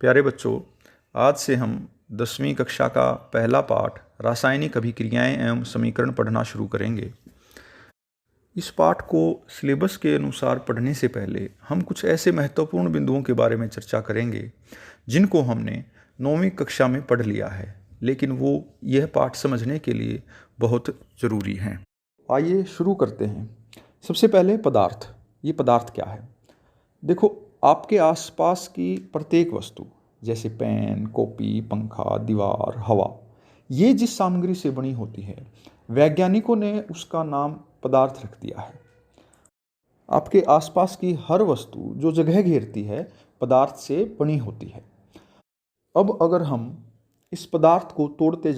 प्यारे बच्चों, आज से हम 10वीं कक्षा का पहला पाठ रासायनिक अभिक्रियाएं एवं समीकरण पढ़ना शुरू करेंगे। इस पाठ को सिलेबस के अनुसार पढ़ने से पहले हम कुछ ऐसे महत्वपूर्ण बिंदुओं के बारे में चर्चा करेंगे जिनको हमने 9वीं कक्षा में पढ़ लिया है, लेकिन वो यह पाठ समझने के लिए बहुत ज़रूरी हैं। आइए शुरू करते हैं। सबसे पहले पदार्थ। ये पदार्थ क्या है? देखो, आपके आसपास की प्रत्येक वस्तु जैसे पेन, कॉपी, पंखा, दीवार, हवा, ये जिस सामग्री से बनी होती है, वैज्ञानिकों ने उसका नाम पदार्थ रख दिया है। आपके आसपास की हर वस्तु जो जगह घेरती है पदार्थ से बनी होती है। अब अगर हम इस पदार्थ को तोड़ते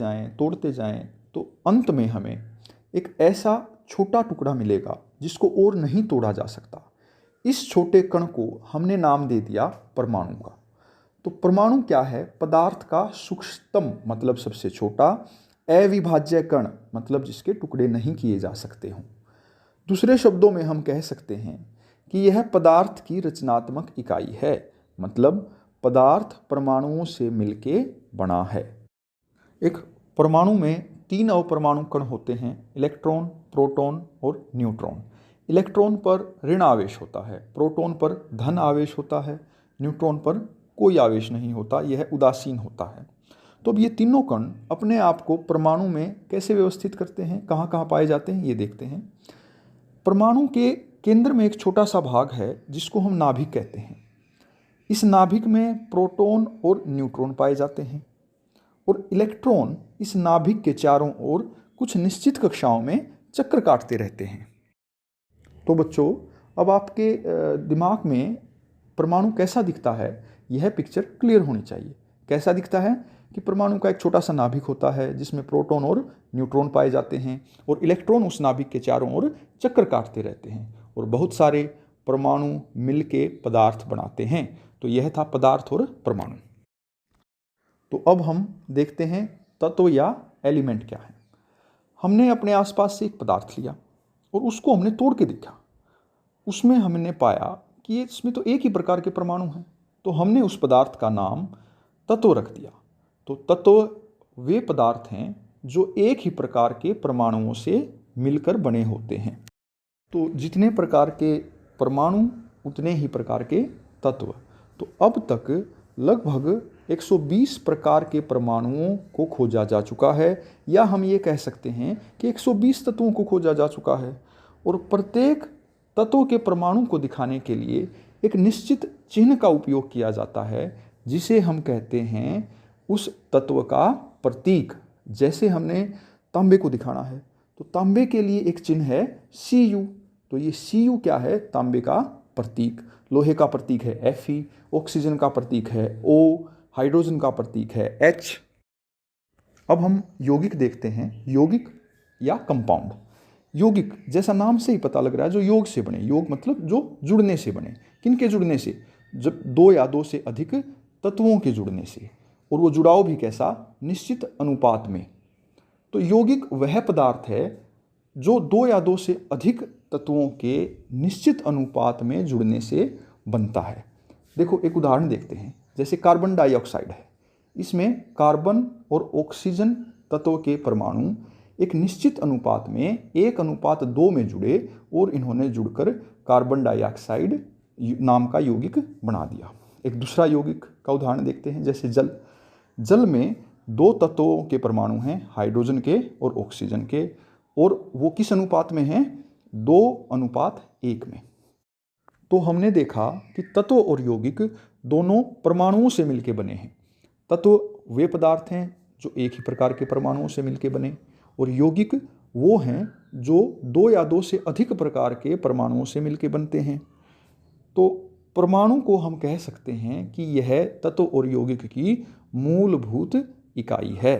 जाएं तो अंत में हमें एक ऐसा छोटा टुकड़ा मिलेगा जिसको और नहीं तोड़ा जा सकता। इस छोटे कण को हमने नाम दे दिया परमाणु का। तो परमाणु क्या है? पदार्थ का सूक्ष्मतम मतलब सबसे छोटा, अविभाज्य कण मतलब जिसके टुकड़े नहीं किए जा सकते हों। दूसरे शब्दों में हम कह सकते हैं कि यह पदार्थ की रचनात्मक इकाई है, मतलब पदार्थ परमाणुओं से मिलके बना है। एक परमाणु में 3 अपरमाणु कण होते हैं, इलेक्ट्रॉन, प्रोटॉन और न्यूट्रॉन। इलेक्ट्रॉन पर ऋण आवेश होता है, प्रोटॉन पर धन आवेश होता है, न्यूट्रॉन पर कोई आवेश नहीं होता, यह उदासीन होता है। तो अब ये तीनों कण अपने आप को परमाणु में कैसे व्यवस्थित करते हैं, कहाँ कहाँ पाए जाते हैं, ये देखते हैं। परमाणु के केंद्र में एक छोटा सा भाग है जिसको हम नाभिक कहते हैं। इस नाभिक में प्रोटॉन और न्यूट्रॉन पाए जाते हैं और इलेक्ट्रॉन इस नाभिक के चारों ओर कुछ निश्चित कक्षाओं में चक्कर काटते रहते हैं। तो बच्चों, अब आपके दिमाग में परमाणु कैसा दिखता है, यह पिक्चर क्लियर होनी चाहिए। कैसा दिखता है कि परमाणु का एक छोटा सा नाभिक होता है जिसमें प्रोटॉन और न्यूट्रॉन पाए जाते हैं और इलेक्ट्रॉन उस नाभिक के चारों ओर चक्कर काटते रहते हैं और बहुत सारे परमाणु मिलके पदार्थ बनाते हैं। तो यह था पदार्थ और परमाणु। तो अब हम देखते हैं तत्व या एलिमेंट क्या है। हमने अपने आसपास से एक पदार्थ लिया और उसको हमने तोड़ के देखा। उसमें हमने पाया कि इसमें तो एक ही प्रकार के परमाणु हैं, तो हमने उस पदार्थ का नाम तत्व रख दिया। तो तत्व वे पदार्थ हैं जो एक ही प्रकार के परमाणुओं से मिलकर बने होते हैं। तो जितने प्रकार के परमाणु उतने ही प्रकार के तत्व। तो अब तक लगभग 120 प्रकार के परमाणुओं को खोजा जा चुका है, या हम ये कह सकते हैं कि 120 तत्वों को खोजा जा चुका है। और प्रत्येक तत्व के परमाणु को दिखाने के लिए एक निश्चित चिन्ह का उपयोग किया जाता है जिसे हम कहते हैं उस तत्व का प्रतीक। जैसे हमने तांबे को दिखाना है तो तांबे के लिए एक चिन्ह है Cu। तो ये Cu क्या है? तांबे का प्रतीक। लोहे का प्रतीक है Fe, ऑक्सीजन का प्रतीक है O, हाइड्रोजन का प्रतीक है H। अब हम यौगिक देखते हैं। यौगिक या कंपाउंड। यौगिक जैसा नाम से ही पता लग रहा है, जो योग से बने। योग मतलब जो जुड़ने से बने। किनके जुड़ने से? जब 2 या 2 से अधिक तत्वों के जुड़ने से, और वो जुड़ाव भी कैसा? निश्चित अनुपात में। तो यौगिक वह पदार्थ है जो 2 या 2 से अधिक तत्वों के निश्चित अनुपात में जुड़ने से बनता है। देखो, एक उदाहरण देखते हैं। जैसे कार्बन डाइऑक्साइड है, इसमें कार्बन और ऑक्सीजन तत्व के परमाणु एक निश्चित अनुपात में 1:2 में जुड़े और इन्होंने जुड़कर कार्बन डाइऑक्साइड नाम का यौगिक बना दिया। एक दूसरा यौगिक का उदाहरण देखते हैं। जैसे जल। जल में 2 तत्वों के परमाणु हैं, हाइड्रोजन के और ऑक्सीजन के, और वो किस अनुपात में हैं? 2:1 में। तो हमने देखा कि तत्व और यौगिक दोनों परमाणुओं से मिलकर बने हैं। तत्व वे पदार्थ हैं जो एक ही प्रकार के परमाणुओं से मिलकर बने, और यौगिक वो हैं जो 2 या 2 से अधिक प्रकार के परमाणुओं से मिलकर बनते हैं। तो परमाणु को हम कह सकते हैं कि यह तत्व और यौगिक की मूलभूत इकाई है।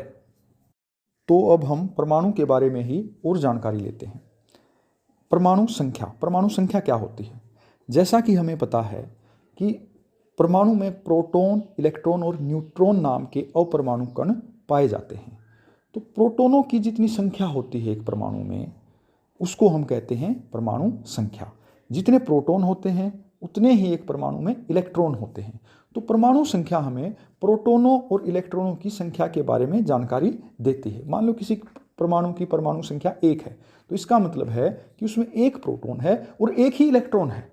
तो अब हम परमाणु के बारे में ही और जानकारी लेते हैं। परमाणु संख्या। परमाणु संख्या क्या होती है? जैसा कि हमें पता है कि परमाणु में प्रोटॉन, इलेक्ट्रॉन और न्यूट्रॉन नाम के अपरमाणु कण पाए जाते हैं। तो प्रोटॉनों की जितनी संख्या होती है एक परमाणु में, उसको हम कहते हैं परमाणु संख्या। जितने प्रोटॉन होते हैं उतने ही एक परमाणु में इलेक्ट्रॉन होते हैं। तो परमाणु संख्या हमें प्रोटॉनों और इलेक्ट्रॉनों की संख्या के बारे में जानकारी देती है। मान लो किसी परमाणु की परमाणु संख्या 1 है, तो इसका मतलब है कि उसमें एक प्रोटॉन है और एक ही इलेक्ट्रॉन है।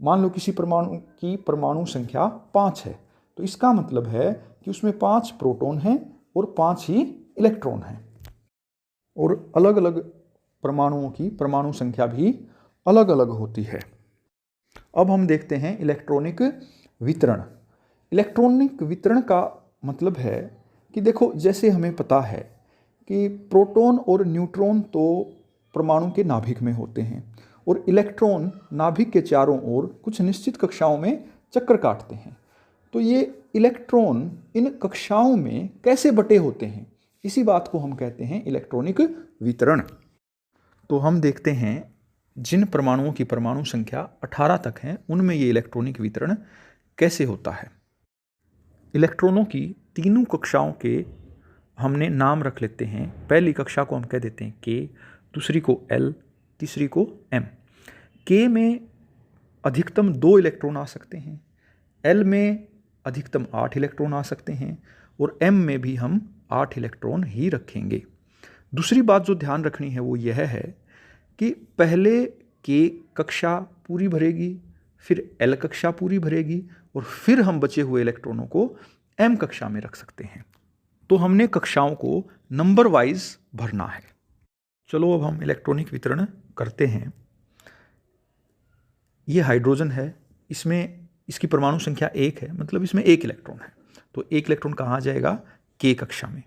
मान लो किसी परमाणु की परमाणु संख्या 5 है, तो इसका मतलब है कि उसमें 5 प्रोटॉन हैं और 5 ही इलेक्ट्रॉन हैं। और अलग अलग परमाणुओं की परमाणु संख्या भी अलग अलग होती है। अब हम देखते हैं इलेक्ट्रॉनिक वितरण। इलेक्ट्रॉनिक वितरण का मतलब है कि देखो, जैसे हमें पता है कि प्रोटॉन और न्यूट्रॉन तो परमाणु के नाभिक में होते हैं और इलेक्ट्रॉन नाभिक के चारों ओर कुछ निश्चित कक्षाओं में चक्कर काटते हैं। तो ये इलेक्ट्रॉन इन कक्षाओं में कैसे बटे होते हैं, इसी बात को हम कहते हैं इलेक्ट्रॉनिक वितरण। तो हम देखते हैं जिन परमाणुओं की परमाणु संख्या 18 तक है उनमें ये इलेक्ट्रॉनिक वितरण कैसे होता है। इलेक्ट्रॉनों की तीनों कक्षाओं के हमने नाम रख लेते हैं। पहली कक्षा को हम कह देते हैं K, दूसरी को L, तीसरी को M। K में अधिकतम 2 इलेक्ट्रॉन आ सकते हैं, L में अधिकतम 8 इलेक्ट्रॉन आ सकते हैं और M में भी हम 8 इलेक्ट्रॉन ही रखेंगे। दूसरी बात जो ध्यान रखनी है वो यह है कि पहले K कक्षा पूरी भरेगी, फिर L कक्षा पूरी भरेगी और फिर हम बचे हुए इलेक्ट्रॉनों को M कक्षा में रख सकते हैं। तो हमने कक्षाओं को नंबर वाइज भरना है। चलो अब हम इलेक्ट्रॉनिक वितरण करते हैं। ये हाइड्रोजन है, इसमें इसकी परमाणु संख्या 1 है, मतलब इसमें 1 इलेक्ट्रॉन है, तो 1 इलेक्ट्रॉन कहाँ जाएगा, K कक्षा में।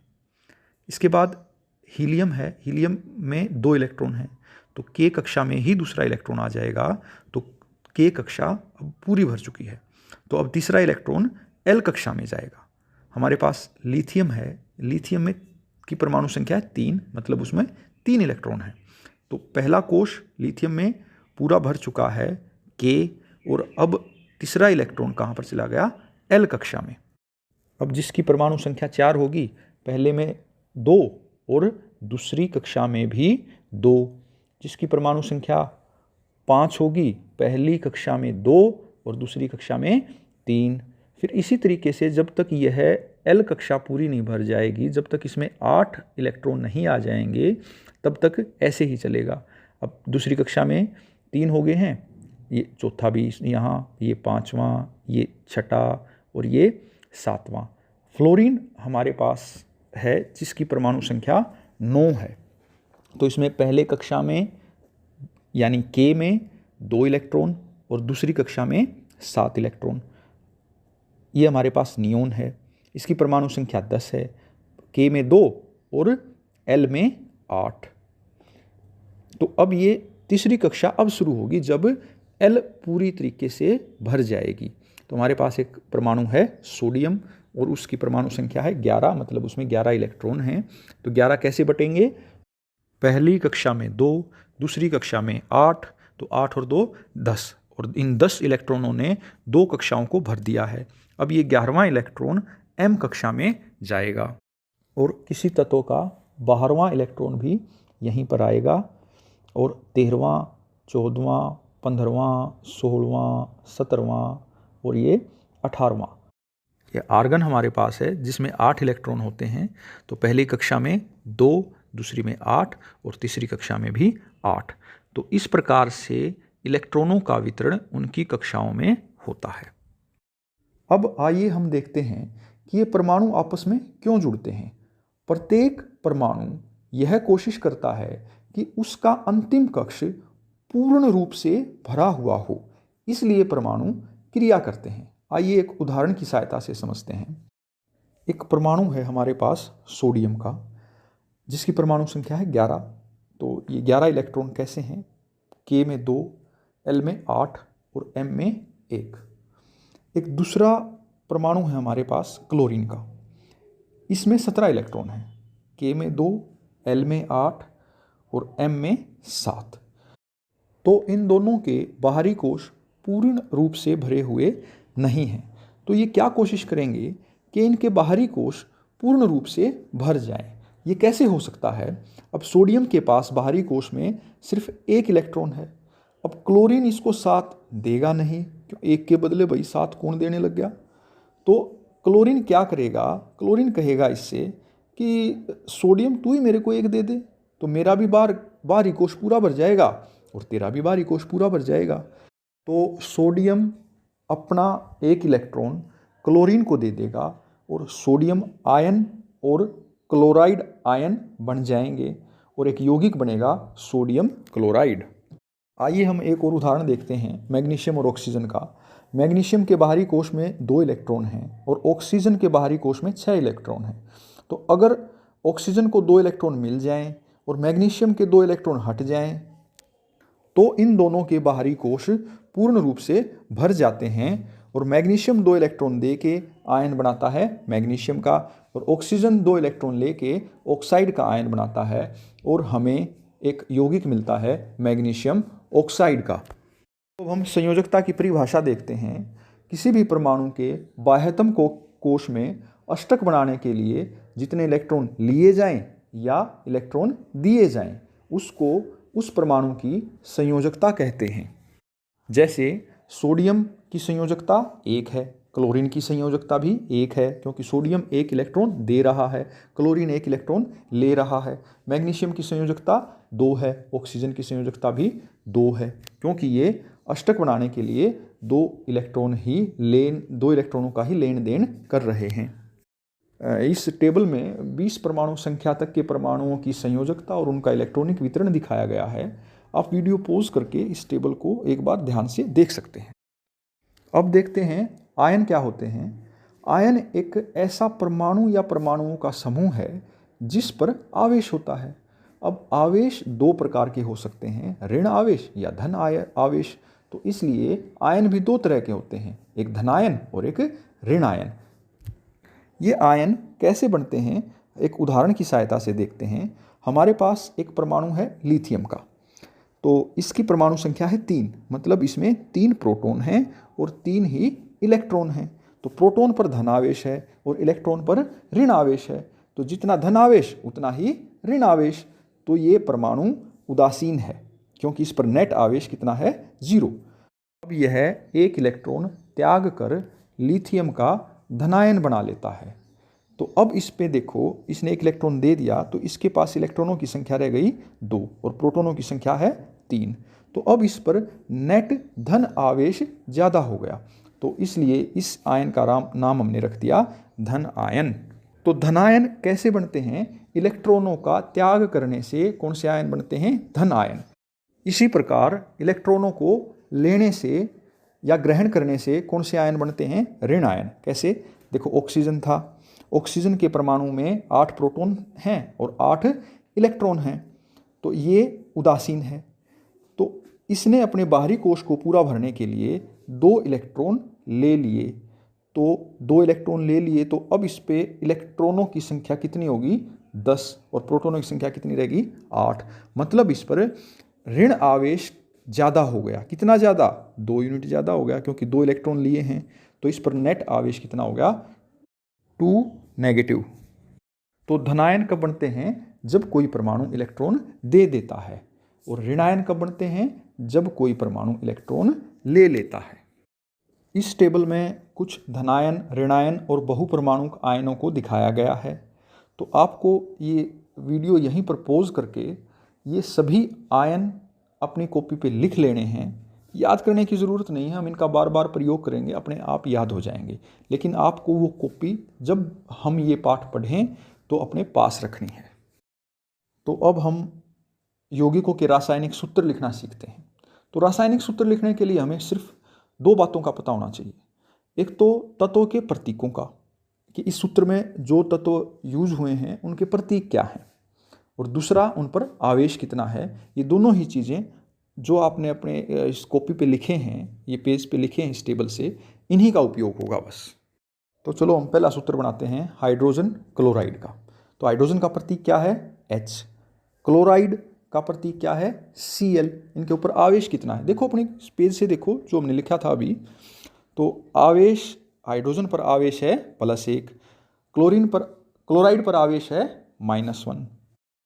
इसके बाद हीलियम है, हीलियम में 2 इलेक्ट्रॉन हैं, तो K कक्षा में ही दूसरा इलेक्ट्रॉन आ जाएगा, तो K कक्षा अब पूरी भर चुकी है। तो अब तीसरा इलेक्ट्रॉन L कक्षा में जाएगा। हमारे पास लिथियम है, लिथियम में की परमाणु संख्या है 3, मतलब उसमें 3 इलेक्ट्रॉन है। तो पहला कोश लिथियम में पूरा भर चुका है K, और अब तीसरा इलेक्ट्रॉन कहाँ पर चला गया, L कक्षा में। अब जिसकी परमाणु संख्या 4 होगी, पहले में 2 और दूसरी कक्षा में भी 2। जिसकी परमाणु संख्या 5 होगी, पहली कक्षा में 2 और दूसरी कक्षा में 3। फिर इसी तरीके से जब तक यह L कक्षा पूरी नहीं भर जाएगी, जब तक इसमें 8 इलेक्ट्रॉन नहीं आ जाएंगे, तब तक ऐसे ही चलेगा। अब दूसरी कक्षा में 3 हो गए हैं, ये चौथा भी यहाँ, ये 5वां, ये 6ठा और ये 7वां। फ्लोरीन हमारे पास है जिसकी परमाणु संख्या 9 है। तो इसमें पहले कक्षा में यानी K में 2 इलेक्ट्रॉन और दूसरी कक्षा में 7 इलेक्ट्रॉन। ये हमारे पास नियोन है, इसकी परमाणु संख्या 10 है, K में 2 और L में 8। तो अब ये तीसरी कक्षा अब शुरू होगी जब L पूरी तरीके से भर जाएगी। तो हमारे पास एक परमाणु है सोडियम और उसकी परमाणु संख्या है 11, मतलब उसमें 11 इलेक्ट्रॉन हैं। तो 11 कैसे बटेंगे, पहली कक्षा में 2, दूसरी कक्षा में 8, तो 8 और 2 10, और इन 10 इलेक्ट्रॉनों ने 2 कक्षाओं को भर दिया है। अब ये 11वां इलेक्ट्रॉन M कक्षा में जाएगा और किसी तत्व का 12वां इलेक्ट्रॉन भी यहीं पर आएगा, और 13वां, 14वां, 15वां, 16वां, 17वां और ये 18वां। ये आर्गन हमारे पास है जिसमें 8 इलेक्ट्रॉन होते हैं। तो पहली कक्षा में 2, दूसरी में 8 और तीसरी कक्षा में भी 8। तो इस प्रकार से इलेक्ट्रॉनों का वितरण उनकी कक्षाओं में होता है। अब आइए हम देखते हैं कि ये परमाणु आपस में क्यों जुड़ते हैं। प्रत्येक परमाणु यह कोशिश करता है कि उसका अंतिम कक्ष पूर्ण रूप से भरा हुआ हो, इसलिए परमाणु क्रिया करते हैं। आइए एक उदाहरण की सहायता से समझते हैं। एक परमाणु है हमारे पास सोडियम का, जिसकी परमाणु संख्या है 11। तो ये 11 इलेक्ट्रॉन कैसे हैं, K में 2, L में 8 और M में 1। एक दूसरा परमाणु है हमारे पास क्लोरीन का, इसमें 17 इलेक्ट्रॉन हैं, K में 2, L में 8 और M में 7। तो इन दोनों के बाहरी कोश पूर्ण रूप से भरे हुए नहीं हैं। तो ये क्या कोशिश करेंगे कि इनके बाहरी कोश पूर्ण रूप से भर जाएं। ये कैसे हो सकता है, अब सोडियम के पास बाहरी कोश में सिर्फ 1 इलेक्ट्रॉन है। अब क्लोरीन इसको साथ देगा नहीं, एक के बदले भाई 7 कौन देने लग गया। तो क्लोरीन क्या करेगा, क्लोरीन कहेगा इससे कि सोडियम तू ही मेरे को 1 दे दे, तो मेरा भी बाहरी कोश पूरा भर जाएगा और तेरा भी बाहरी कोश पूरा भर जाएगा। तो सोडियम अपना 1 इलेक्ट्रॉन क्लोरीन को दे देगा और सोडियम आयन और क्लोराइड आयन बन जाएंगे और एक यौगिक बनेगा सोडियम क्लोराइड। आइए हम एक और उदाहरण देखते हैं मैग्नीशियम और ऑक्सीजन का। मैग्नीशियम के बाहरी कोश में 2 इलेक्ट्रॉन हैं और ऑक्सीजन के बाहरी कोश में 6 इलेक्ट्रॉन हैं। तो अगर ऑक्सीजन को 2 इलेक्ट्रॉन मिल जाएं और मैग्नीशियम के 2 इलेक्ट्रॉन हट जाएं तो इन दोनों के बाहरी कोश पूर्ण रूप से भर जाते हैं और मैग्नीशियम 2 इलेक्ट्रॉन दे के आयन बनाता है मैग्नीशियम का और ऑक्सीजन 2 इलेक्ट्रॉन लेके ऑक्साइड का आयन बनाता है और हमें एक यौगिक मिलता है मैग्नीशियम ऑक्साइड का। तो हम संयोजकता की परिभाषा देखते हैं। किसी भी परमाणु के बाह्यतम कोश में अष्टक बनाने के लिए जितने इलेक्ट्रॉन लिए जाएं या इलेक्ट्रॉन दिए जाएं उसको उस परमाणु की संयोजकता कहते हैं। जैसे सोडियम की संयोजकता 1 है, क्लोरीन की संयोजकता भी 1 है क्योंकि सोडियम 1 इलेक्ट्रॉन दे रहा है, क्लोरीन 1 इलेक्ट्रॉन ले रहा है। मैग्नीशियम की संयोजकता 2 है, ऑक्सीजन की संयोजकता भी 2 है क्योंकि ये अष्टक बनाने के लिए 2 इलेक्ट्रॉनों का ही लेन देन कर रहे हैं। इस टेबल में 20 परमाणु संख्या तक के परमाणुओं की संयोजकता और उनका इलेक्ट्रॉनिक वितरण दिखाया गया है। आप वीडियो पॉज करके इस टेबल को एक बार ध्यान से देख सकते हैं। अब देखते हैं आयन क्या होते हैं। आयन एक ऐसा परमाणु या परमाणुओं का समूह है जिस पर आवेश होता है। अब आवेश 2 प्रकार के हो सकते हैं, ऋण आवेश या धन आवेश। तो इसलिए आयन भी 2 तरह के होते हैं, एक धनायन और एक ऋण आयन। ये आयन कैसे बनते हैं एक उदाहरण की सहायता से देखते हैं। हमारे पास एक परमाणु है लिथियम का, तो इसकी परमाणु संख्या है 3, मतलब इसमें 3 प्रोटॉन हैं और 3 ही इलेक्ट्रॉन हैं। तो प्रोटॉन पर धन आवेश है और इलेक्ट्रॉन पर ऋण आवेश है, तो जितना धन आवेश उतना ही ऋण आवेश। तो ये परमाणु उदासीन है क्योंकि इस पर नेट आवेश कितना है 0। अब यह 1 इलेक्ट्रॉन त्याग कर लिथियम का धनायन बना लेता है। तो अब इस पे देखो, इसने 1 इलेक्ट्रॉन दे दिया तो इसके पास इलेक्ट्रॉनों की संख्या रह गई 2 और प्रोटॉनों की संख्या है 3। तो अब इस पर नेट धन आवेश ज़्यादा हो गया, तो इसलिए इस आयन का नाम हमने रख दिया धन आयन। तो धनायन कैसे बनते हैं? इलेक्ट्रॉनों का त्याग करने से कौन से आयन बनते हैं? धन आयन। इसी प्रकार इलेक्ट्रॉनों को लेने से या ग्रहण करने से कौन से आयन बनते हैं? ऋण आयन। कैसे? देखो, ऑक्सीजन था, ऑक्सीजन के परमाणु में 8 प्रोटॉन हैं और 8 इलेक्ट्रॉन हैं, तो ये उदासीन है। तो इसने अपने बाहरी कोश को पूरा भरने के लिए 2 इलेक्ट्रॉन ले लिए। तो 2 इलेक्ट्रॉन ले लिए तो अब इस पे इलेक्ट्रॉनों की संख्या कितनी होगी? 10 और प्रोटॉनों की संख्या कितनी रहेगी? 8। मतलब इस पर ऋण आवेश ज़्यादा हो गया। कितना ज़्यादा? 2 यूनिट ज़्यादा हो गया क्योंकि 2 इलेक्ट्रॉन लिए हैं। तो इस पर नेट आवेश कितना हो गया? 2 नेगेटिव। तो धनायन कब बनते हैं? जब कोई परमाणु इलेक्ट्रॉन दे देता है। और ऋणायन कब बनते हैं? जब कोई परमाणु इलेक्ट्रॉन ले लेता है। इस टेबल में कुछ धनायन, ऋणायन और बहुपरमाणु आयनों को दिखाया गया है। तो आपको ये वीडियो यहीं पर पॉज करके ये सभी आयन अपनी कॉपी पे लिख लेने हैं। याद करने की ज़रूरत नहीं है, हम इनका बार बार प्रयोग करेंगे, अपने आप याद हो जाएंगे। लेकिन आपको वो कॉपी जब हम ये पाठ पढ़ें तो अपने पास रखनी है। तो अब हम यौगिकों के रासायनिक सूत्र लिखना सीखते हैं। तो रासायनिक सूत्र लिखने के लिए हमें सिर्फ 2 बातों का पता होना चाहिए। एक तो तत्वों के प्रतीकों का, कि इस सूत्र में जो तत्व यूज हुए हैं उनके प्रतीक क्या हैं, और दूसरा उन पर आवेश कितना है। ये दोनों ही चीज़ें जो आपने अपने इस कॉपी पे लिखे हैं, ये पेज पे लिखे हैं इस टेबल से, इन्हीं का उपयोग होगा बस। तो चलो हम पहला सूत्र बनाते हैं हाइड्रोजन क्लोराइड का। तो हाइड्रोजन का प्रतीक क्या है? H। क्लोराइड का प्रतीक क्या है? Cl। इनके ऊपर आवेश कितना है? देखो अपने पेज से देखो जो हमने लिखा था अभी। तो आवेश, हाइड्रोजन पर आवेश है +1, क्लोराइड पर आवेश है -1।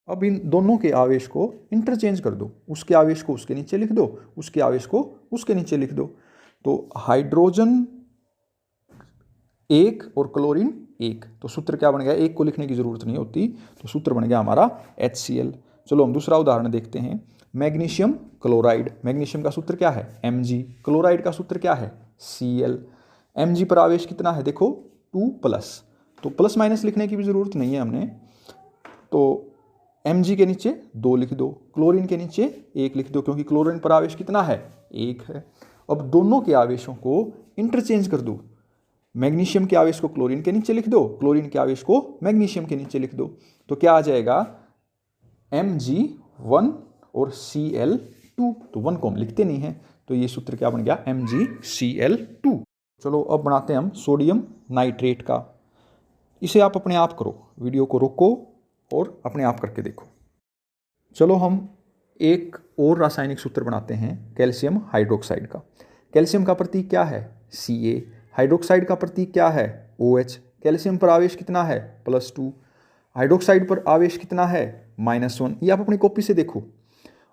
अब इन दोनों के आवेश को इंटरचेंज कर दो, उसके आवेश को उसके नीचे लिख दो, उसके आवेश को उसके नीचे लिख दो। तो हाइड्रोजन 1 और क्लोरीन 1, तो सूत्र क्या बन गया, एक को लिखने की जरूरत नहीं होती, तो सूत्र बन गया हमारा HCl। चलो हम दूसरा उदाहरण देखते हैं। मैग्नीशियम क्लोराइड, मैग्नीशियम का सूत्र क्या है Mg, क्लोराइड का सूत्र क्या है Cl। Mg पर आवेश कितना है, देखो 2+, तो प्लस माइनस लिखने की भी जरूरत नहीं है हमने, तो Mg के नीचे 2 लिख दो, क्लोरीन के नीचे 1 लिख दो, क्योंकि क्लोरीन पर आवेश कितना है 1 है। अब दोनों के आवेशों को इंटरचेंज कर दो, मैग्नीशियम के आवेश को क्लोरीन के नीचे लिख दो, क्लोरीन के आवेश को मैग्नीशियम के नीचे लिख दो, तो क्या आ जाएगा Mg1 और Cl2, तो 1 को हम लिखते नहीं हैं, तो ये सूत्र क्या बन गया MgCl2। चलो अब बनाते हैं हम सोडियम नाइट्रेट का। इसे आप अपने आप करो, वीडियो को रोको और अपने आप करके देखो। चलो हम एक और रासायनिक सूत्र बनाते हैं कैल्शियम हाइड्रोक्साइड का। कैल्शियम का प्रतीक क्या है Ca, हाइड्रोक्साइड का प्रतीक क्या है OH। कैल्शियम पर आवेश कितना है +2, हाइड्रोक्साइड पर आवेश कितना है -1, ये आप अपनी कॉपी से देखो।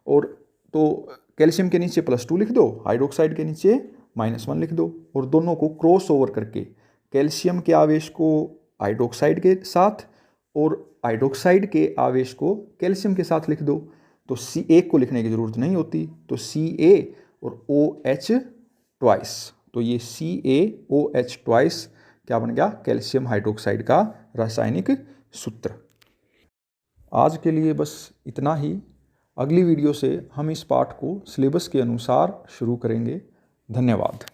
और तो कैल्शियम के नीचे +2 लिख दो, हाइड्रोक्साइड के नीचे -1 लिख दो, और दोनों को क्रॉस ओवर करके कैल्शियम के आवेश को हाइड्रोक्साइड के साथ और हाइड्रोक्साइड के आवेश को कैल्शियम के साथ लिख दो, तो Ca को लिखने की जरूरत नहीं होती, तो Ca और OH ट्वाइस, तो ये CaOH ट्वाइस क्या बन गया कैल्शियम हाइड्रोक्साइड का रासायनिक सूत्र। आज के लिए बस इतना ही। अगली वीडियो से हम इस पाठ को सिलेबस के अनुसार शुरू करेंगे। धन्यवाद।